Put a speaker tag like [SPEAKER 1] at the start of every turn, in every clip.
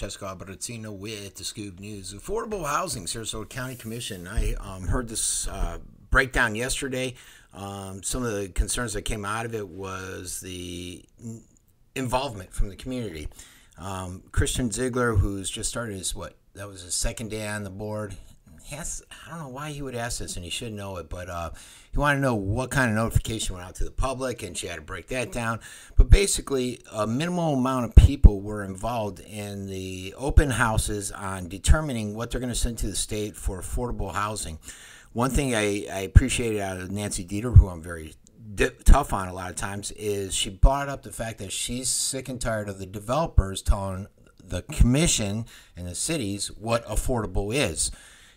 [SPEAKER 1] Francesco Abbruzzino with the Scoop News. Affordable housing, Sarasota County Commission. I heard this breakdown yesterday. Some of the concerns that came out of it was the involvement from the community. Christian Ziegler, who's just started that was his second day on the board. I don't know why he would ask this, and he should know it, but he wanted to know what kind of notification went out to the public, and she had to break that down. But basically, a minimal amount of people were involved in the open houses on determining what they're going to send to the state for affordable housing. One thing I appreciated out of Nancy Dieter, who I'm very tough on a lot of times, is she brought up the fact that she's sick and tired of the developers telling the commission and the cities what affordable is.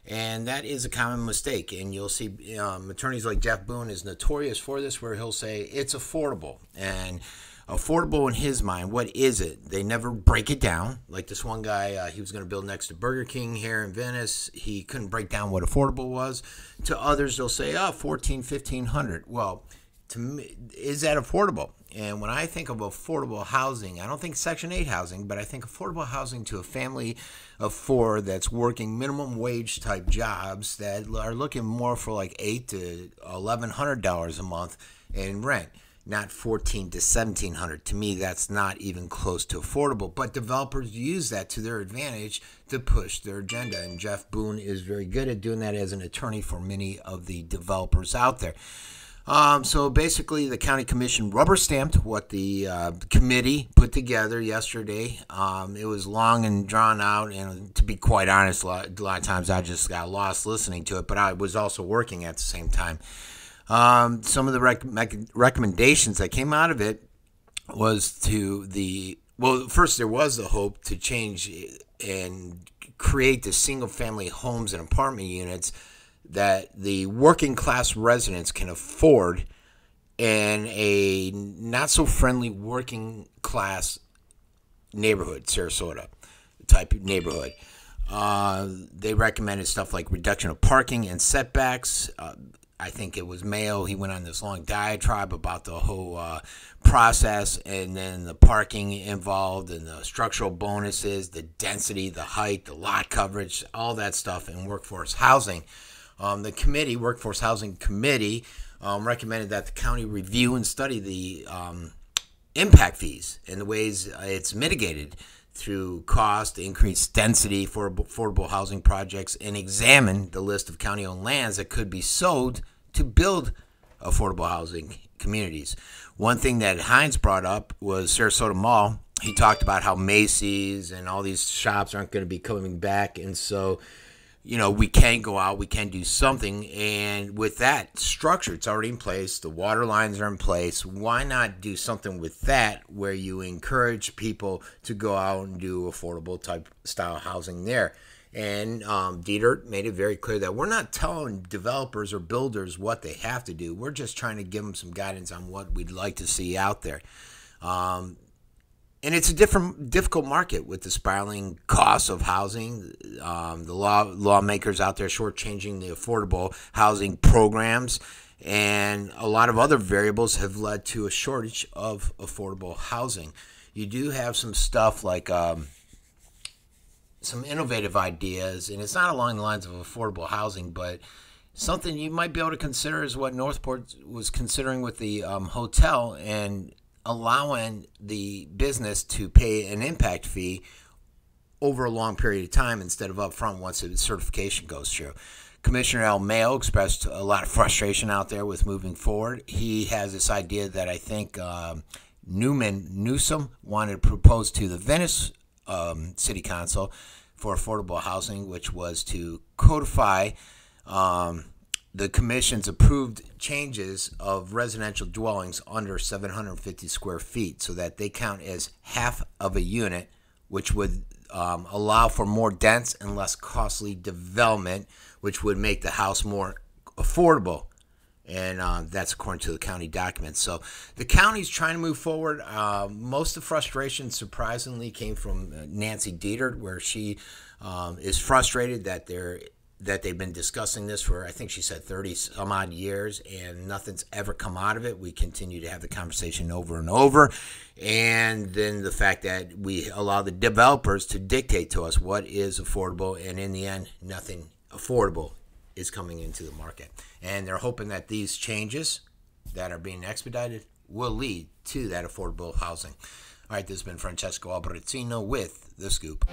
[SPEAKER 1] And that is a common mistake. And you'll see attorneys like Jeff Boone is notorious for this, where he'll say it's affordable. And affordable in his mind, what is it? They never break it down. Like this one guy, he was going to build next to Burger King here in Venice. He couldn't break down what affordable was. To others, they'll say, $1,400-1,500. Well, to me, is that affordable? And when I think of affordable housing, I don't think Section 8 housing, but I think affordable housing to a family of four that's working minimum wage type jobs that are looking more for like $800 to $1,100 a month in rent, not $1,400 to $1,700. To me, that's not even close to affordable. But developers use that to their advantage to push their agenda. And Jeff Boone is very good at doing that as an attorney for many of the developers out there. So basically, the county commission rubber stamped what the committee put together yesterday. It was long and drawn out, and to be quite honest, a lot of times I just got lost listening to it, but I was also working at the same time. Some of the recommendations that came out of it was first there was the hope to change and create the single-family homes and apartment units that the working class residents can afford in a not so friendly working class neighborhood, Sarasota type neighborhood. They recommended stuff like reduction of parking and setbacks. I think it was Mayo. He went on this long diatribe about the whole process, and then the parking involved and the structural bonuses, the density, the height, the lot coverage, all that stuff in workforce housing. The Workforce Housing Committee, recommended that the county review and study the impact fees and the ways it's mitigated through cost, increased density for affordable housing projects, and examine the list of county-owned lands that could be sold to build affordable housing communities. One thing that Hines brought up was Sarasota Mall. He talked about how Macy's and all these shops aren't going to be coming back, and so we can go out, we can do something, and with that structure, it's already in place, the water lines are in place, why not do something with that where you encourage people to go out and do affordable type style housing there? And Dieter made it very clear that we're not telling developers or builders what they have to do, we're just trying to give them some guidance on what we'd like to see out there. And it's a difficult market with the spiraling costs of housing. The lawmakers out there shortchanging the affordable housing programs, and a lot of other variables have led to a shortage of affordable housing. You do have some stuff like some innovative ideas, and it's not along the lines of affordable housing, but something you might be able to consider is what Northport was considering with the hotel, and allowing the business to pay an impact fee over a long period of time instead of upfront once the certification goes through. Commissioner Al Mayo expressed a lot of frustration out there with moving forward. He has this idea that I think Newsom wanted to propose to the Venice City Council for affordable housing, which was to codify the commission's approved changes of residential dwellings under 750 square feet so that they count as half of a unit, which would allow for more dense and less costly development, which would make the house more affordable. And that's according to the county documents. So the county's trying to move forward. Most of the frustration, surprisingly, came from Nancy Dieter, where she is frustrated that there that they've been discussing this for, I think she said 30 some odd years, and nothing's ever come out of it. We continue to have the conversation over and over. And then the fact that we allow the developers to dictate to us what is affordable, and in the end, nothing affordable is coming into the market. And they're hoping that these changes that are being expedited will lead to that affordable housing. All right, this has been Francesco Abbruzzino with The Scoop.